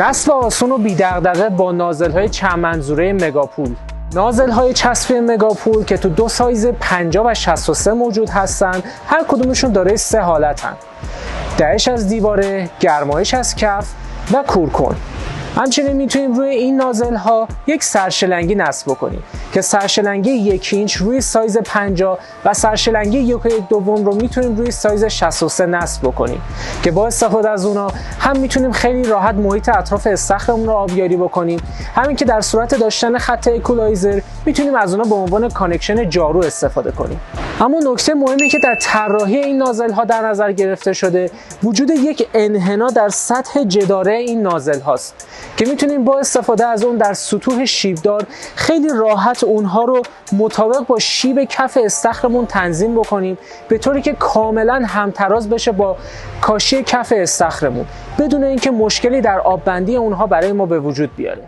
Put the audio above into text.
نصب آسون و بی‌دغدغه با نازل‌های چند منظوره مگاپول. نازل‌های چسبی مگاپول که تو دو سایز 50 و 63 موجود هستن، هر کدومشون داره 3 حالتن: دهش از دیواره، گرمایش از کف و کورکن. همچنین میتونیم روی این نازل ها یک سرشلنگی نصب بکنیم که سرشلنگی 1 اینچ روی سایز 50 و سرشلنگی 1/2 رو میتونیم روی سایز 63 نصب بکنیم که با استفاده از اونا هم میتونیم خیلی راحت محیط اطراف استخرمون رو آبیاری بکنیم، همین که در صورت داشتن خط اکولایزر میتونیم از اونا به عنوان کانکشن جارو استفاده کنیم. اما نکته مهمی که در طراحی این نازل ها در نظر گرفته شده، وجود یک انحنا در سطح جداره این نازل هاست که میتونیم با استفاده از اون در سطوح شیبدار خیلی راحت اونها رو مطابق با شیب کف استخرمون تنظیم بکنیم، به طوری که کاملا همتراز بشه با کاشی کف استخرمون بدون اینکه مشکلی در آب بندی اونها برای ما به وجود بیاره.